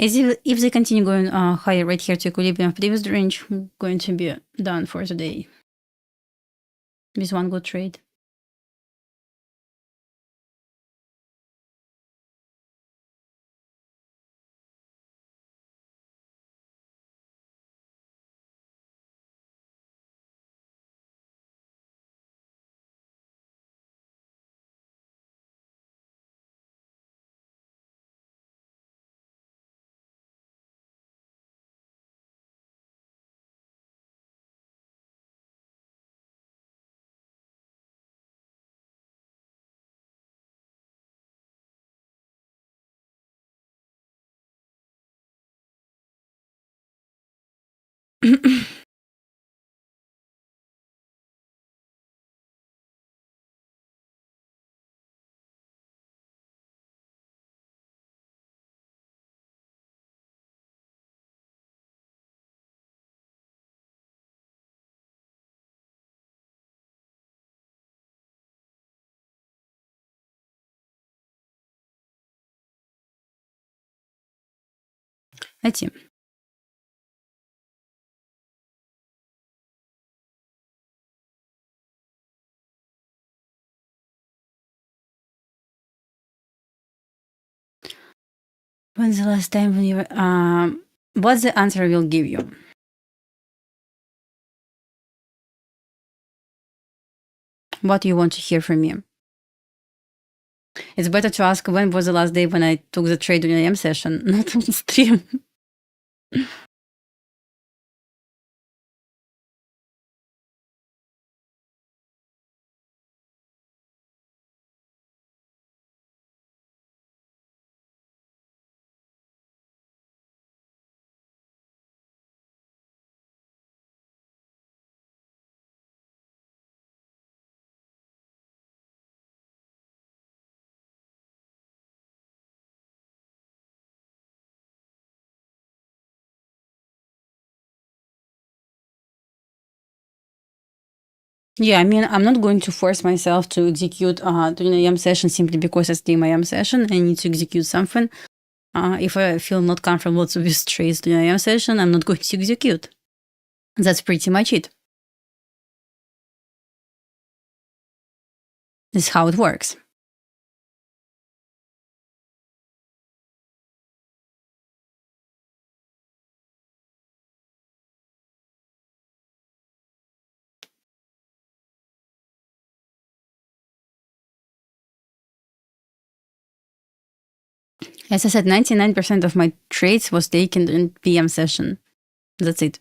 As if they continue going higher right here to equilibrium of previous range, I'm going to be done for the day with one good trade. Let's see. When's the last time when you were, what's the answer I will give you? What do you want to hear from me? It's better to ask when was the last day when I took the trade on AM session, not on stream. Yeah, I mean, I'm not going to force myself to execute during AM session simply because it's the AM session. I need to execute something. If I feel not comfortable with trades during AM session, I'm not going to execute. That's pretty much it. This is how it works. As I said, 99% of my trades was taken in PM session. That's it.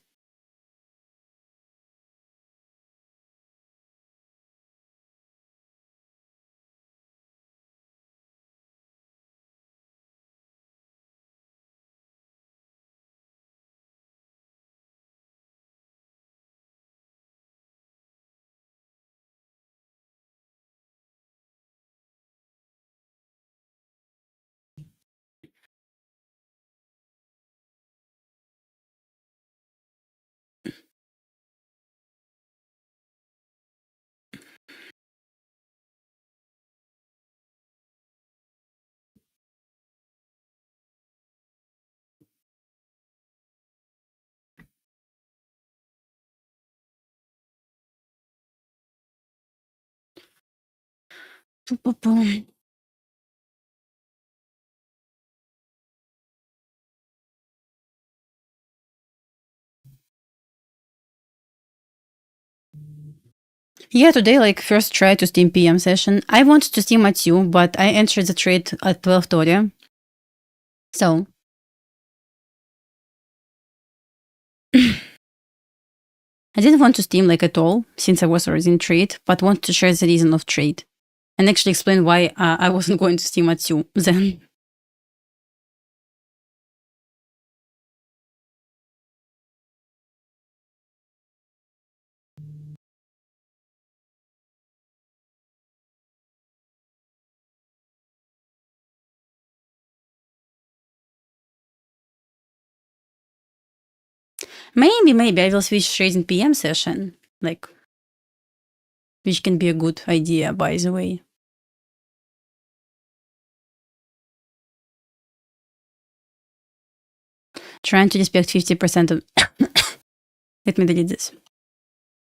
Yeah, today, like, first try to steam PM session. I wanted to steam at 2, but I entered the trade at 12:30. So, I didn't want to steam, like, at all, since I was already in trade, but wanted to share the reason of trade and actually explain why I wasn't going to steam at 2 then. Maybe I will switch trades in PM session, like, which can be a good idea, by the way. Trying to respect 50% of... Let me delete this.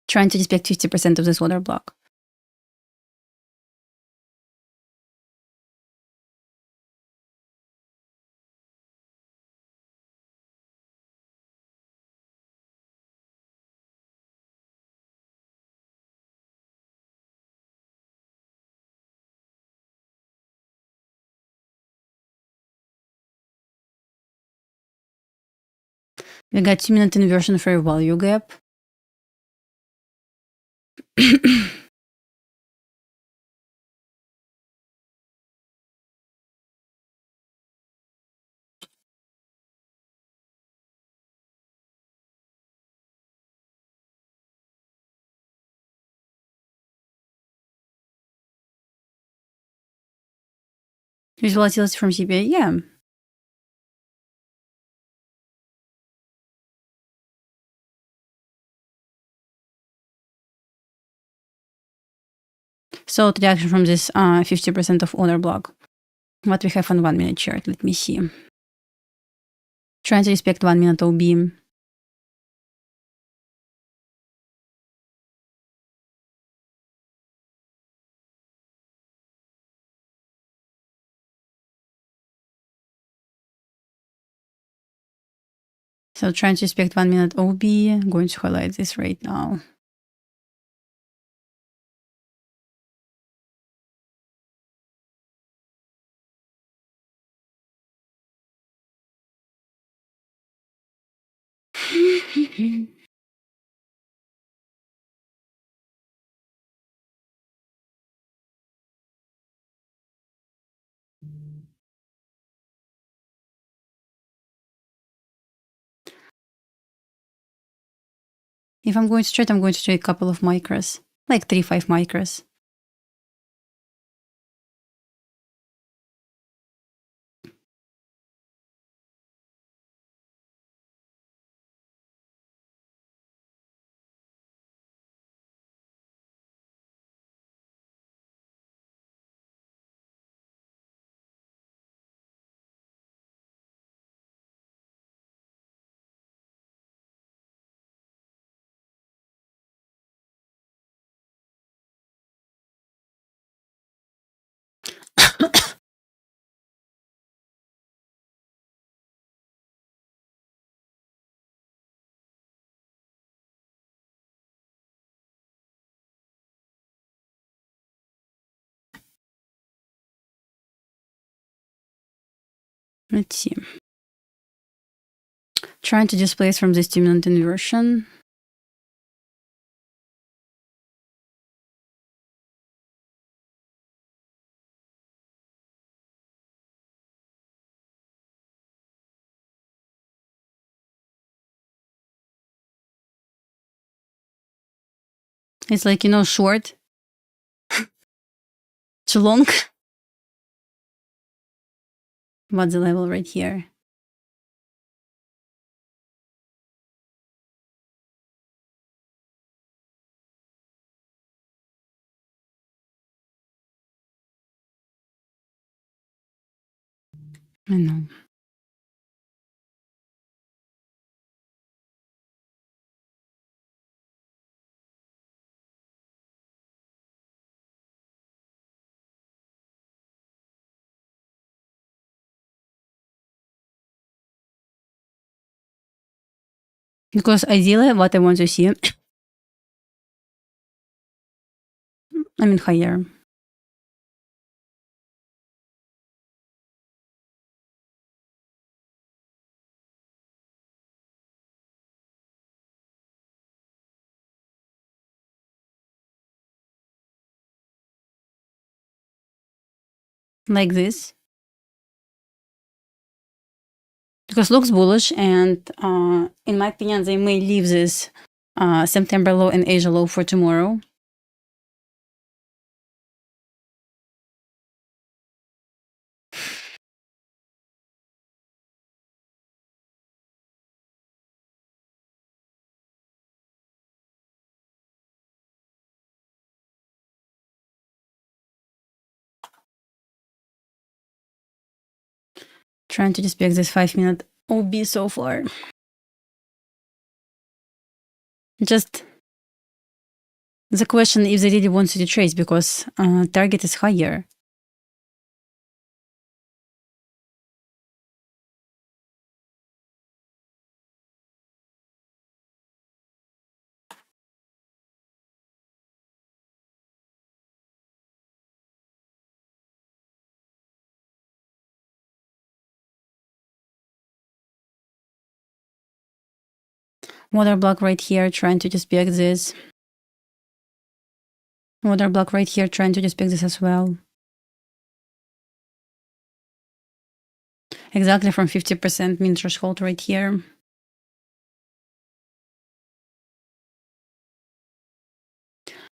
Trying to respect 50% of this order block. We got 2-minute inversion fair value gap. Here's volatility from CPI. Yeah. So the reaction from this 50% of order block. What we have on 1-minute chart. Let me see. Trying to respect 1-minute OB. So trying to respect 1-minute OB. I'm going to highlight this right now. If I'm going to trade, I'm going to trade a couple of micros, like 3-5 micros. Let's see. Trying to displace from this 2-minute inversion. It's like, short, too long. What's the level right here? I know. Because ideally, what I want to see, higher. Like this. Because looks bullish, and in my opinion, they may leave this September low and Asia low for tomorrow. Trying to respect this 5-minute OB so far. Just the question if they really want to trace because target is higher. Water block right here, trying to just pick this. Water block right here, trying to just pick this as well. Exactly from 50% mean threshold right here.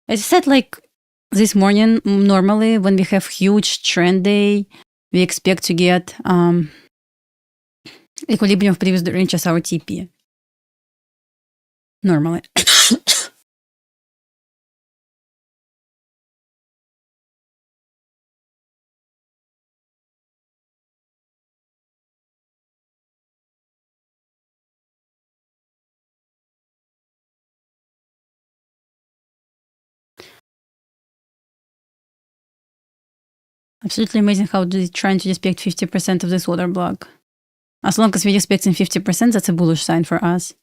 As I said, like this morning, normally when we have huge trend day, we expect to get equilibrium of previous range as our TP. Normally. Absolutely amazing how they're trying to expect 50% of this water block. As long as we're expecting 50%, that's a bullish sign for us.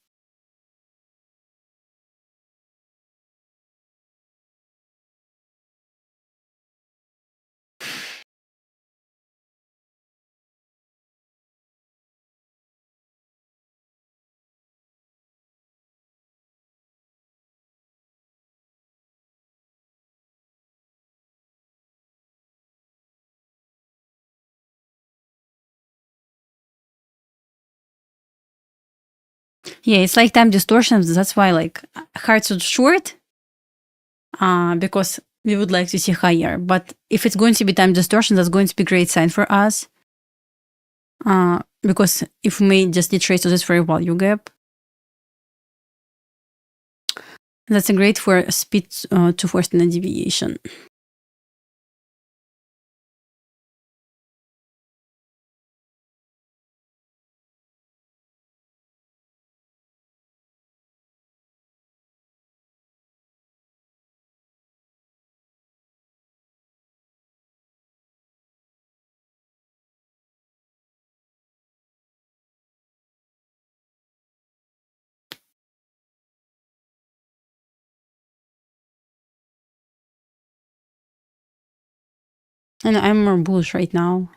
Yeah, it's like time distortions. That's why like hard to short because we would like to see higher. But if it's going to be time distortion, that's going to be a great sign for us. Because if we may just retrace to this very value gap, that's a great for speed to force standard deviation. And I'm more bullish right now.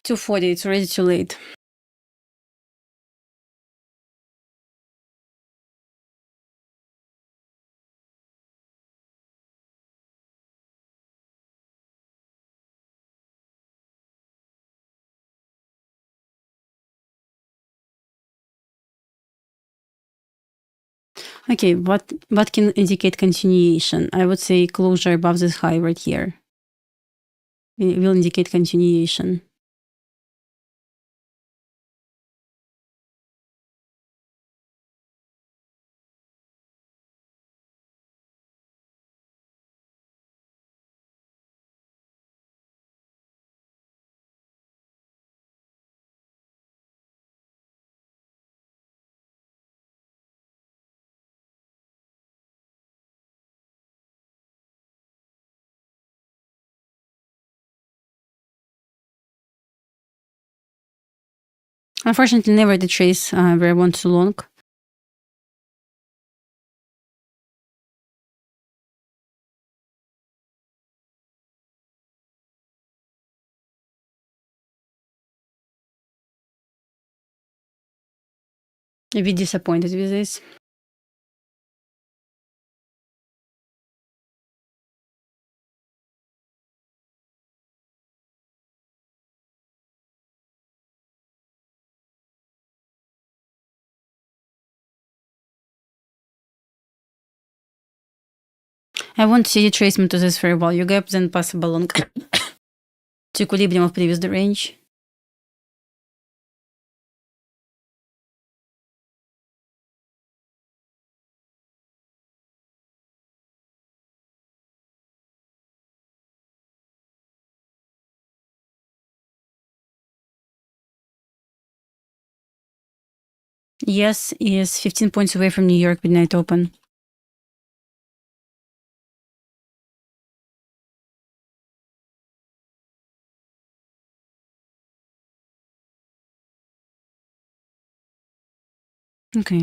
$240, it's already too late. Okay, what can indicate continuation? I would say closure above this high right here. It will indicate continuation. Unfortunately, never did trace where I want to long. A bit disappointed with this. I want to see retracement to this fair value gap, then possible long to equilibrium of previous range. Yes, is 15 points away from New York midnight open. Okay.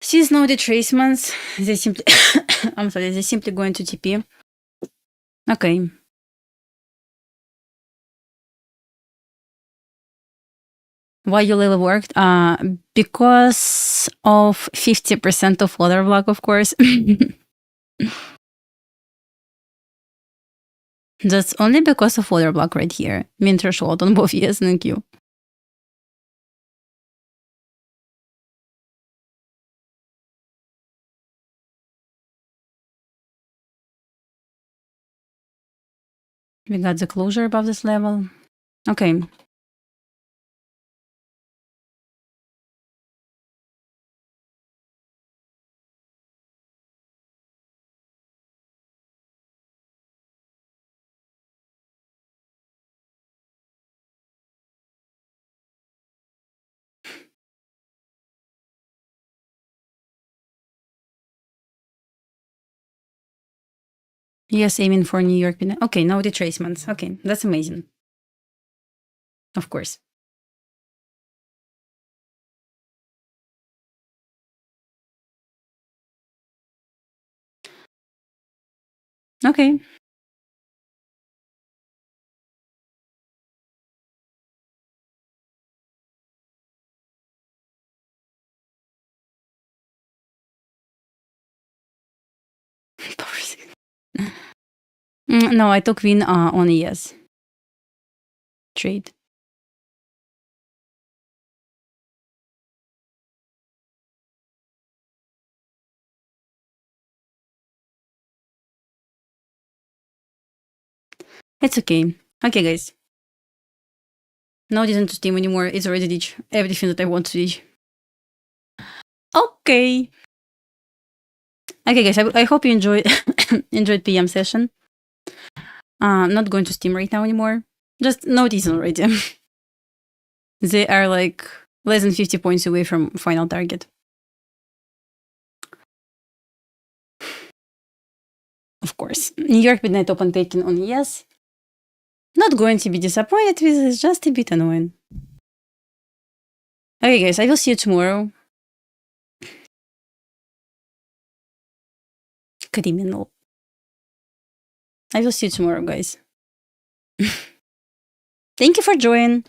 Since no retracements, they simply I'm sorry, they're simply going to TP. Okay. Why your level worked? Because of 50% of order block, of course. That's only because of order block right here. Mean threshold on both ES and Q. We got the closure above this level. Okay. Yes, aiming for New York. Okay, no retracements. Okay, that's amazing. Of course. Okay. No, I took win on ES trade. It's okay. Okay, guys. No reason to steam anymore. It's already reached everything that I want to reach. Okay. Okay, guys. I hope you enjoyed enjoyed PM session. I'm not going to steam right now anymore. Just no reason already. They are like less than 50 points away from final target. Of course. New York midnight open taken on yes. Not going to be disappointed with this, just a bit annoying. Okay, guys, I will see you tomorrow. Criminal. I will see you tomorrow, guys. Thank you for joining.